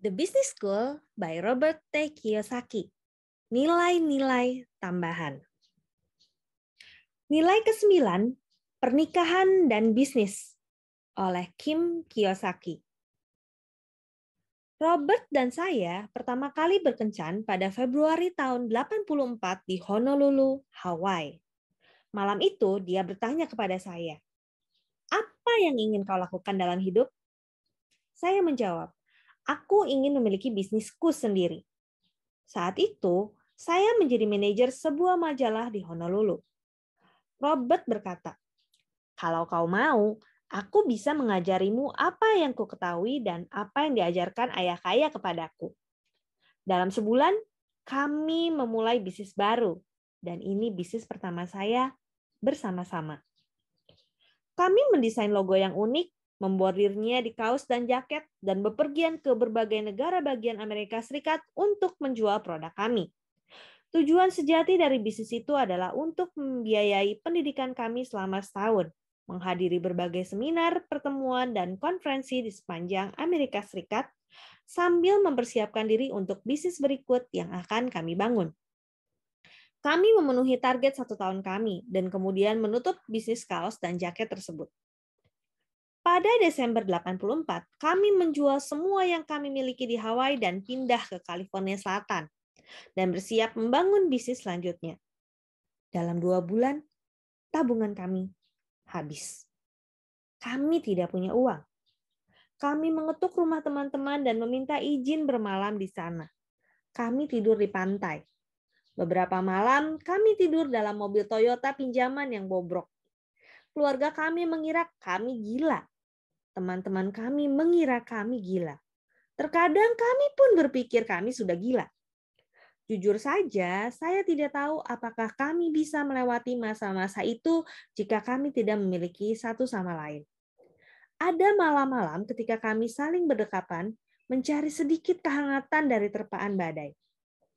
The Business School by Robert T. Kiyosaki. Nilai-nilai tambahan. Nilai ke-9, Pernikahan dan Bisnis oleh Kim Kiyosaki. Robert dan saya pertama kali berkencan pada Februari tahun 84 di Honolulu, Hawaii. Malam itu dia bertanya kepada saya, "Apa yang ingin kau lakukan dalam hidup?" Saya menjawab, "Aku ingin memiliki bisnisku sendiri." Saat itu, saya menjadi manajer sebuah majalah di Honolulu. Robert berkata, "Kalau kau mau, aku bisa mengajarimu apa yang ku ketahui dan apa yang diajarkan ayah kaya kepadaku." Dalam sebulan, kami memulai bisnis baru, dan ini bisnis pertama saya bersama-sama. Kami mendesain logo yang unik, membordirnya di kaos dan jaket, dan bepergian ke berbagai negara bagian Amerika Serikat untuk menjual produk kami. Tujuan sejati dari bisnis itu adalah untuk membiayai pendidikan kami selama setahun, menghadiri berbagai seminar, pertemuan, dan konferensi di sepanjang Amerika Serikat, sambil mempersiapkan diri untuk bisnis berikut yang akan kami bangun. Kami memenuhi target 1 tahun kami, dan kemudian menutup bisnis kaos dan jaket tersebut. Pada Desember 84, kami menjual semua yang kami miliki di Hawaii dan pindah ke California Selatan, dan bersiap membangun bisnis selanjutnya. Dalam 2 bulan, tabungan kami habis. Kami tidak punya uang. Kami mengetuk rumah teman-teman dan meminta izin bermalam di sana. Kami tidur di pantai. Beberapa malam, kami tidur dalam mobil Toyota pinjaman yang bobrok. Keluarga kami mengira kami gila. Teman-teman kami mengira kami gila. Terkadang kami pun berpikir kami sudah gila. Jujur saja, saya tidak tahu apakah kami bisa melewati masa-masa itu jika kami tidak memiliki satu sama lain. Ada malam-malam ketika kami saling berdekatan, mencari sedikit kehangatan dari terpaan badai.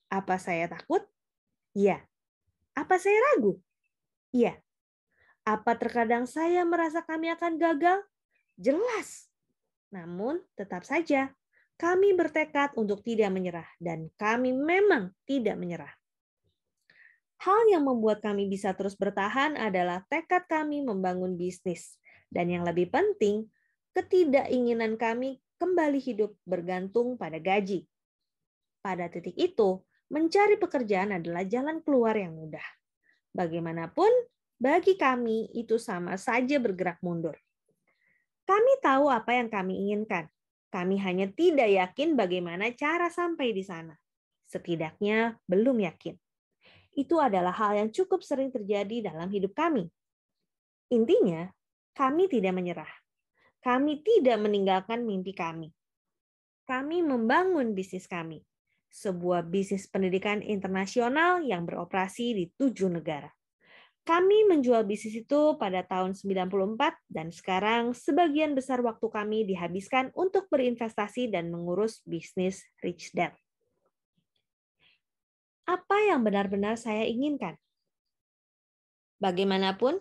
Apa saya takut? Iya. Apa saya ragu? Iya. Apa terkadang saya merasa kami akan gagal? Jelas. Namun, tetap saja, kami bertekad untuk tidak menyerah, dan kami memang tidak menyerah. Hal yang membuat kami bisa terus bertahan adalah tekad kami membangun bisnis, dan yang lebih penting, ketidakinginan kami kembali hidup bergantung pada gaji. Pada titik itu, mencari pekerjaan adalah jalan keluar yang mudah. Bagaimanapun, bagi kami itu sama saja bergerak mundur. Kami tahu apa yang kami inginkan. Kami hanya tidak yakin bagaimana cara sampai di sana. Setidaknya belum yakin. Itu adalah hal yang cukup sering terjadi dalam hidup kami. Intinya, kami tidak menyerah. Kami tidak meninggalkan mimpi kami. Kami membangun bisnis kami. Sebuah bisnis pendidikan internasional yang beroperasi di 7 negara. Kami menjual bisnis itu pada tahun 94 dan sekarang sebagian besar waktu kami dihabiskan untuk berinvestasi dan mengurus bisnis Rich Dad. Apa yang benar-benar saya inginkan? Bagaimanapun,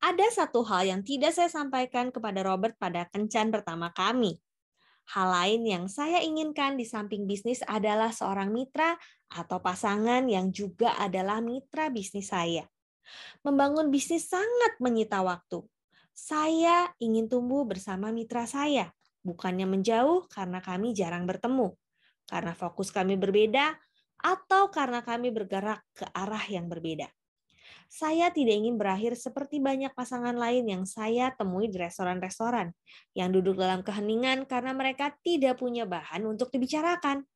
ada satu hal yang tidak saya sampaikan kepada Robert pada kencan pertama kami. Hal lain yang saya inginkan di samping bisnis adalah seorang mitra atau pasangan yang juga adalah mitra bisnis saya. Membangun bisnis sangat menyita waktu. Saya ingin tumbuh bersama mitra saya, bukannya menjauh karena kami jarang bertemu, karena fokus kami berbeda, atau karena kami bergerak ke arah yang berbeda. Saya tidak ingin berakhir seperti banyak pasangan lain yang saya temui di restoran-restoran, yang duduk dalam keheningan karena mereka tidak punya bahan untuk dibicarakan.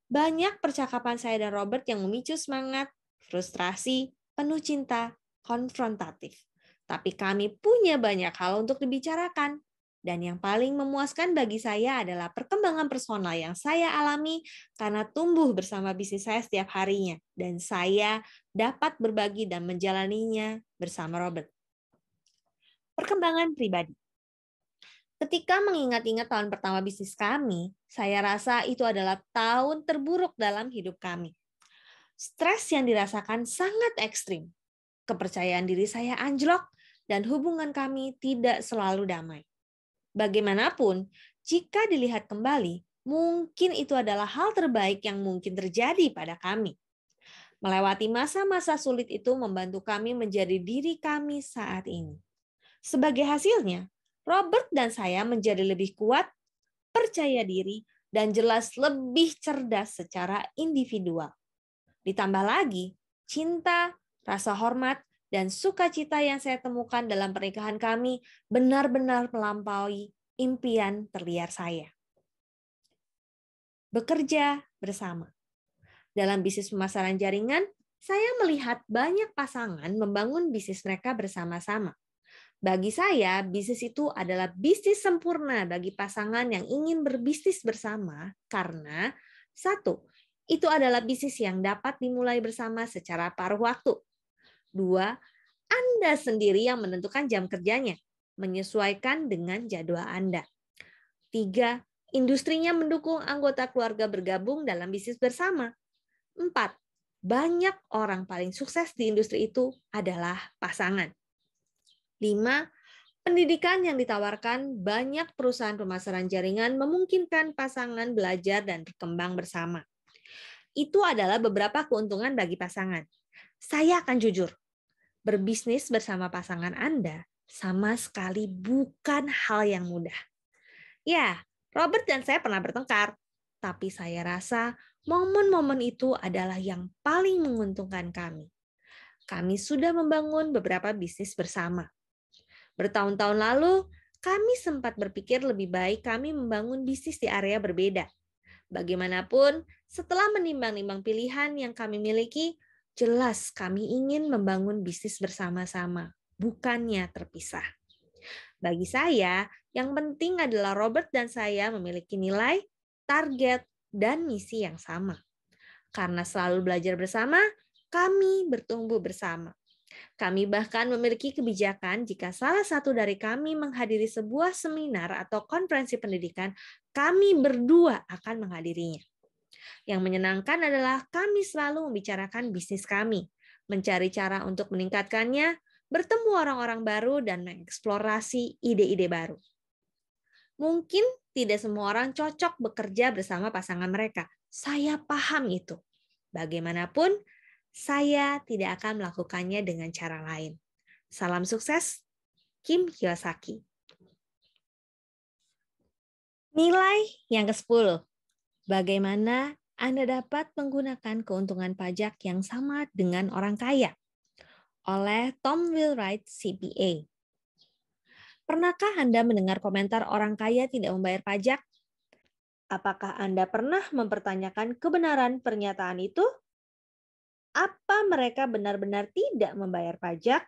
Banyak percakapan saya dan Robert yang memicu semangat, frustrasi, penuh cinta, konfrontatif. Tapi kami punya banyak hal untuk dibicarakan. Dan yang paling memuaskan bagi saya adalah perkembangan personal yang saya alami karena tumbuh bersama bisnis saya setiap harinya. Dan saya dapat berbagi dan menjalaninya bersama Robert. Perkembangan pribadi. Ketika mengingat-ingat tahun pertama bisnis kami, saya rasa itu adalah tahun terburuk dalam hidup kami. Stres yang dirasakan sangat ekstrim. Kepercayaan diri saya anjlok dan hubungan kami tidak selalu damai. Bagaimanapun, jika dilihat kembali, Mungkin itu adalah hal terbaik yang mungkin terjadi pada kami. Melewati masa-masa sulit itu membantu kami menjadi diri kami saat ini. Sebagai hasilnya, Robert dan saya menjadi lebih kuat, percaya diri, dan jelas lebih cerdas secara individual. Ditambah lagi, cinta, rasa hormat, dan sukacita yang saya temukan dalam pernikahan kami benar-benar melampaui impian terliar saya. Bekerja bersama. Dalam bisnis pemasaran jaringan, saya melihat banyak pasangan membangun bisnis mereka bersama-sama. Bagi saya, bisnis itu adalah bisnis sempurna bagi pasangan yang ingin berbisnis bersama karena satu, itu adalah bisnis yang dapat dimulai bersama secara paruh waktu. Dua, Anda sendiri yang menentukan jam kerjanya, menyesuaikan dengan jadwal Anda. Tiga, industrinya mendukung anggota keluarga bergabung dalam bisnis bersama. 4. Banyak orang paling sukses di industri itu adalah pasangan. 5. Pendidikan yang ditawarkan banyak perusahaan pemasaran jaringan memungkinkan pasangan belajar dan berkembang bersama. Itu adalah beberapa keuntungan bagi pasangan. Saya akan jujur, berbisnis bersama pasangan Anda sama sekali bukan hal yang mudah. Ya, Robert dan saya pernah bertengkar, tapi saya rasa momen-momen itu adalah yang paling menguntungkan kami. Kami sudah membangun beberapa bisnis bersama. Bertahun-tahun lalu, kami sempat berpikir lebih baik kami membangun bisnis di area berbeda. Bagaimanapun, setelah menimbang-nimbang pilihan yang kami miliki, jelas kami ingin membangun bisnis bersama-sama, bukannya terpisah. Bagi saya, yang penting adalah Robert dan saya memiliki nilai, target, dan misi yang sama. Karena selalu belajar bersama, kami bertumbuh bersama. Kami bahkan memiliki kebijakan jika salah satu dari kami menghadiri sebuah seminar atau konferensi pendidikan, kami berdua akan menghadirinya. Yang menyenangkan adalah kami selalu membicarakan bisnis kami, mencari cara untuk meningkatkannya, bertemu orang-orang baru, dan mengeksplorasi ide-ide baru. Mungkin tidak semua orang cocok bekerja bersama pasangan mereka. Saya paham itu. Bagaimanapun, saya tidak akan melakukannya dengan cara lain. Salam sukses, Kim Kiyosaki. Nilai yang ke-10. Bagaimana Anda dapat menggunakan keuntungan pajak yang sama dengan orang kaya? Oleh Tom Wheelwright, CPA. Pernahkah Anda mendengar komentar orang kaya tidak membayar pajak? Apakah Anda pernah mempertanyakan kebenaran pernyataan itu? Apa mereka benar-benar tidak membayar pajak?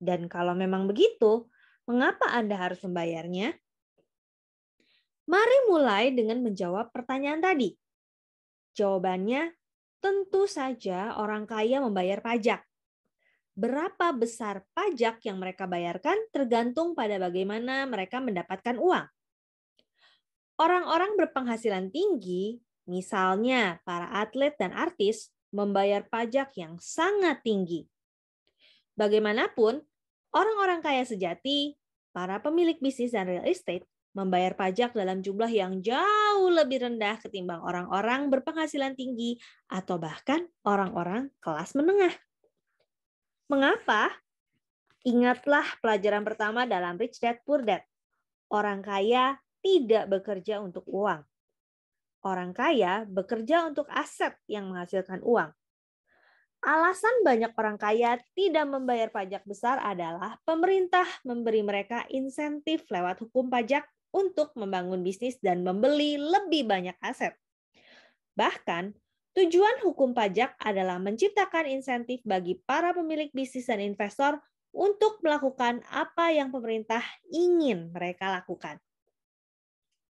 Dan kalau memang begitu, mengapa Anda harus membayarnya? Mari mulai dengan menjawab pertanyaan tadi. Jawabannya, tentu saja orang kaya membayar pajak. Berapa besar pajak yang mereka bayarkan tergantung pada bagaimana mereka mendapatkan uang. Orang-orang berpenghasilan tinggi, misalnya para atlet dan artis, membayar pajak yang sangat tinggi. Bagaimanapun, orang-orang kaya sejati, para pemilik bisnis dan real estate, membayar pajak dalam jumlah yang jauh lebih rendah ketimbang orang-orang berpenghasilan tinggi atau bahkan orang-orang kelas menengah. Mengapa? Ingatlah pelajaran pertama dalam Rich Dad Poor Dad. Orang kaya tidak bekerja untuk uang. Orang kaya bekerja untuk aset yang menghasilkan uang. Alasan banyak orang kaya tidak membayar pajak besar adalah pemerintah memberi mereka insentif lewat hukum pajak untuk membangun bisnis dan membeli lebih banyak aset. Bahkan, tujuan hukum pajak adalah menciptakan insentif bagi para pemilik bisnis dan investor untuk melakukan apa yang pemerintah ingin mereka lakukan.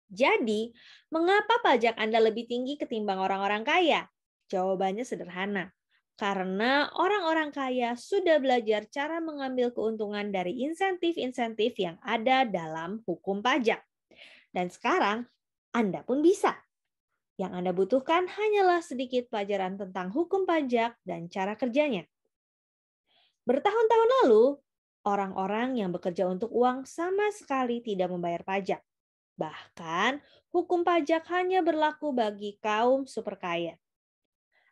Jadi, mengapa pajak Anda lebih tinggi ketimbang orang-orang kaya? Jawabannya sederhana. Karena orang-orang kaya sudah belajar cara mengambil keuntungan dari insentif-insentif yang ada dalam hukum pajak. Dan sekarang, Anda pun bisa. Yang Anda butuhkan hanyalah sedikit pelajaran tentang hukum pajak dan cara kerjanya. Bertahun-tahun lalu, orang-orang yang bekerja untuk uang sama sekali tidak membayar pajak. Bahkan, hukum pajak hanya berlaku bagi kaum super kaya.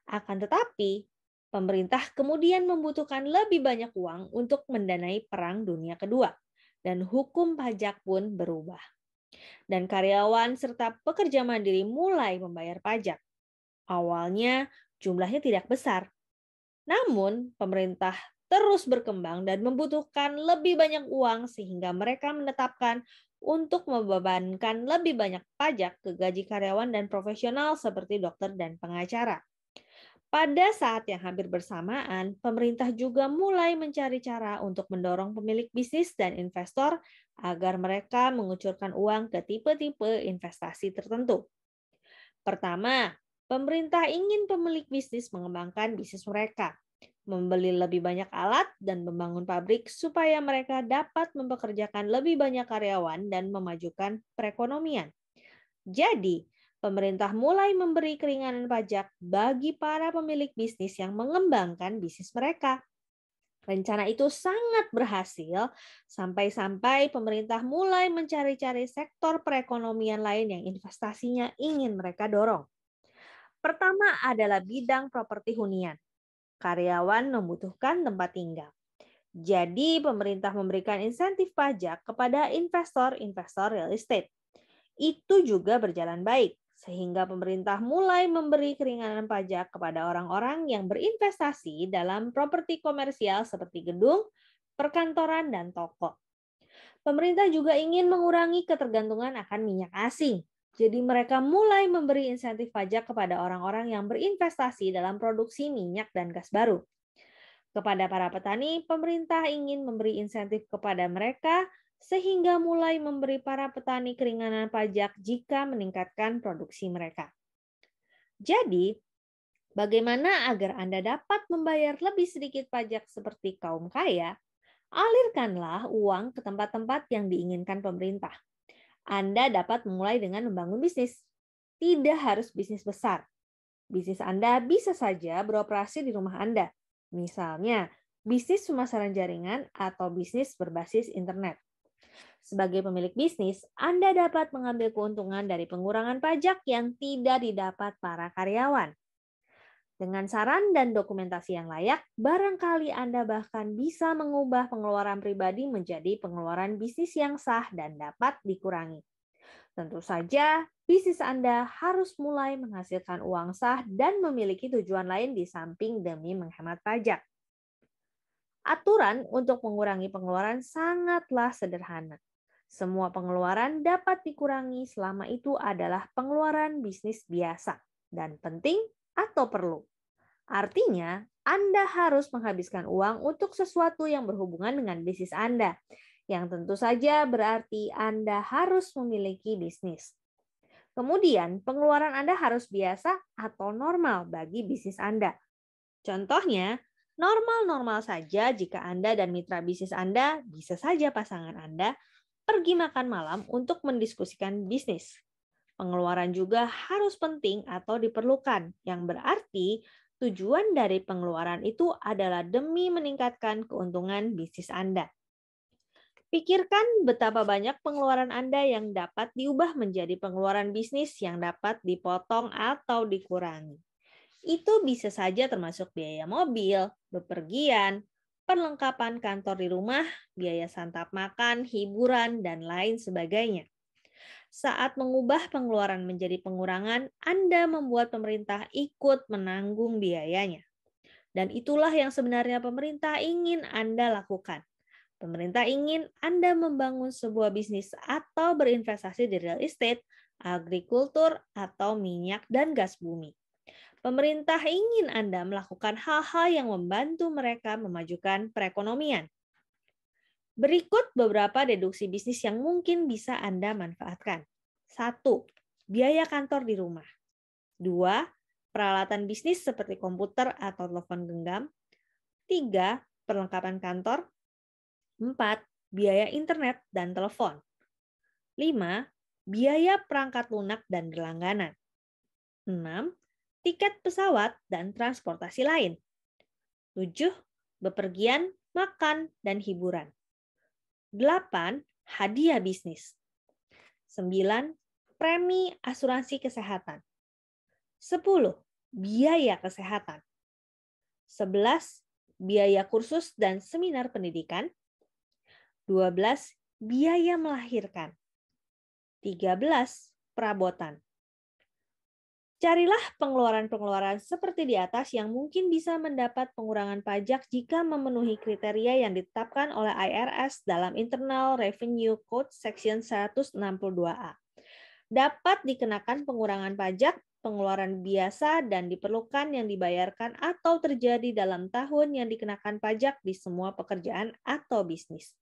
Akan tetapi, pemerintah kemudian membutuhkan lebih banyak uang untuk mendanai Perang Dunia Kedua, dan hukum pajak pun berubah. Dan karyawan serta pekerja mandiri mulai membayar pajak. Awalnya jumlahnya tidak besar, namun pemerintah terus berkembang dan membutuhkan lebih banyak uang sehingga mereka menetapkan untuk membebankan lebih banyak pajak ke gaji karyawan dan profesional seperti dokter dan pengacara. Pada saat yang hampir bersamaan, pemerintah juga mulai mencari cara untuk mendorong pemilik bisnis dan investor agar mereka mengucurkan uang ke tipe-tipe investasi tertentu. Pertama, pemerintah ingin pemilik bisnis mengembangkan bisnis mereka, membeli lebih banyak alat dan membangun pabrik supaya mereka dapat mempekerjakan lebih banyak karyawan dan memajukan perekonomian. Jadi, pemerintah mulai memberi keringanan pajak bagi para pemilik bisnis yang mengembangkan bisnis mereka. Rencana itu sangat berhasil sampai-sampai pemerintah mulai mencari-cari sektor perekonomian lain yang investasinya ingin mereka dorong. Pertama adalah bidang properti hunian. Karyawan membutuhkan tempat tinggal. Jadi, pemerintah memberikan insentif pajak kepada investor-investor real estate. Itu juga berjalan baik, sehingga pemerintah mulai memberi keringanan pajak kepada orang-orang yang berinvestasi dalam properti komersial seperti gedung, perkantoran, dan toko. Pemerintah juga ingin mengurangi ketergantungan akan minyak asing. Jadi mereka mulai memberi insentif pajak kepada orang-orang yang berinvestasi dalam produksi minyak dan gas baru. Kepada para petani, pemerintah ingin memberi insentif kepada mereka sehingga mulai memberi para petani keringanan pajak jika meningkatkan produksi mereka. Jadi, bagaimana agar Anda dapat membayar lebih sedikit pajak seperti kaum kaya? Alirkanlah uang ke tempat-tempat yang diinginkan pemerintah. Anda dapat memulai dengan membangun bisnis. Tidak harus bisnis besar. Bisnis Anda bisa saja beroperasi di rumah Anda. Misalnya, bisnis pemasaran jaringan atau bisnis berbasis internet. Sebagai pemilik bisnis, Anda dapat mengambil keuntungan dari pengurangan pajak yang tidak didapat para karyawan. Dengan saran dan dokumentasi yang layak, barangkali Anda bahkan bisa mengubah pengeluaran pribadi menjadi pengeluaran bisnis yang sah dan dapat dikurangi. Tentu saja, bisnis Anda harus mulai menghasilkan uang sah dan memiliki tujuan lain di samping demi menghemat pajak. Aturan untuk mengurangi pengeluaran sangatlah sederhana. Semua pengeluaran dapat dikurangi selama itu adalah pengeluaran bisnis biasa dan penting atau perlu. Artinya, Anda harus menghabiskan uang untuk sesuatu yang berhubungan dengan bisnis Anda, yang tentu saja berarti Anda harus memiliki bisnis. Kemudian, pengeluaran Anda harus biasa atau normal bagi bisnis Anda. Contohnya, normal-normal saja jika Anda dan mitra bisnis Anda, bisa saja pasangan Anda, pergi makan malam untuk mendiskusikan bisnis. Pengeluaran juga harus penting atau diperlukan, yang berarti tujuan dari pengeluaran itu adalah demi meningkatkan keuntungan bisnis Anda. Pikirkan betapa banyak pengeluaran Anda yang dapat diubah menjadi pengeluaran bisnis yang dapat dipotong atau dikurangi. Itu bisa saja termasuk biaya mobil, bepergian, perlengkapan kantor di rumah, biaya santap makan, hiburan, dan lain sebagainya. Saat mengubah pengeluaran menjadi pengurangan, Anda membuat pemerintah ikut menanggung biayanya. Dan itulah yang sebenarnya pemerintah ingin Anda lakukan. Pemerintah ingin Anda membangun sebuah bisnis atau berinvestasi di real estate, agrikultur, atau minyak dan gas bumi. Pemerintah ingin Anda melakukan hal-hal yang membantu mereka memajukan perekonomian. Berikut beberapa deduksi bisnis yang mungkin bisa Anda manfaatkan. 1. Biaya kantor di rumah. 2. Peralatan bisnis seperti komputer atau telepon genggam. 3. Perlengkapan kantor. 4. Biaya internet dan telepon. 5. Biaya perangkat lunak dan berlangganan. 6. Tiket pesawat dan transportasi lain. 7. Bepergian, makan, dan hiburan. 8. Hadiah bisnis. 9. Premi asuransi kesehatan. 10. Biaya kesehatan. 11. Biaya kursus dan seminar pendidikan. 12. Biaya melahirkan. 13. Perabotan. Carilah pengeluaran-pengeluaran seperti di atas yang mungkin bisa mendapat pengurangan pajak jika memenuhi kriteria yang ditetapkan oleh IRS dalam Internal Revenue Code Section 162A. Dapat dikenakan pengurangan pajak, pengeluaran biasa, dan diperlukan yang dibayarkan atau terjadi dalam tahun yang dikenakan pajak di semua pekerjaan atau bisnis.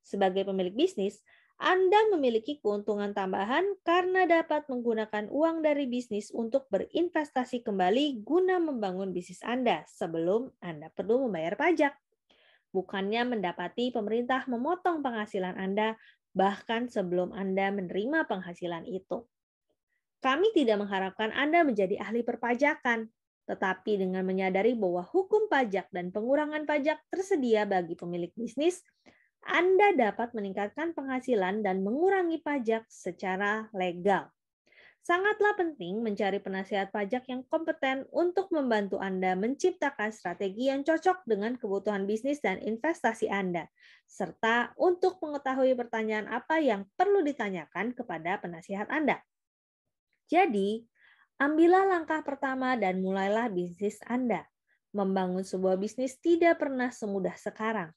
Sebagai pemilik bisnis, Anda memiliki keuntungan tambahan karena dapat menggunakan uang dari bisnis untuk berinvestasi kembali guna membangun bisnis Anda sebelum Anda perlu membayar pajak. Bukannya mendapati pemerintah memotong penghasilan Anda bahkan sebelum Anda menerima penghasilan itu. Kami tidak mengharapkan Anda menjadi ahli perpajakan, tetapi dengan menyadari bahwa hukum pajak dan pengurangan pajak tersedia bagi pemilik bisnis, Anda dapat meningkatkan penghasilan dan mengurangi pajak secara legal. Sangatlah penting mencari penasihat pajak yang kompeten untuk membantu Anda menciptakan strategi yang cocok dengan kebutuhan bisnis dan investasi Anda, serta untuk mengetahui pertanyaan apa yang perlu ditanyakan kepada penasihat Anda. Jadi, ambillah langkah pertama dan mulailah bisnis Anda. Membangun sebuah bisnis tidak pernah semudah sekarang.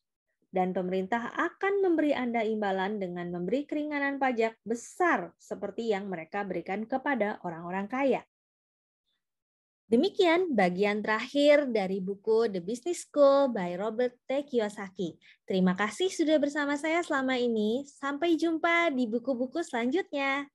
Dan pemerintah akan memberi Anda imbalan dengan memberi keringanan pajak besar seperti yang mereka berikan kepada orang-orang kaya. Demikian bagian terakhir dari buku The Business School by Robert T. Kiyosaki. Terima kasih sudah bersama saya selama ini. Sampai jumpa di buku-buku selanjutnya.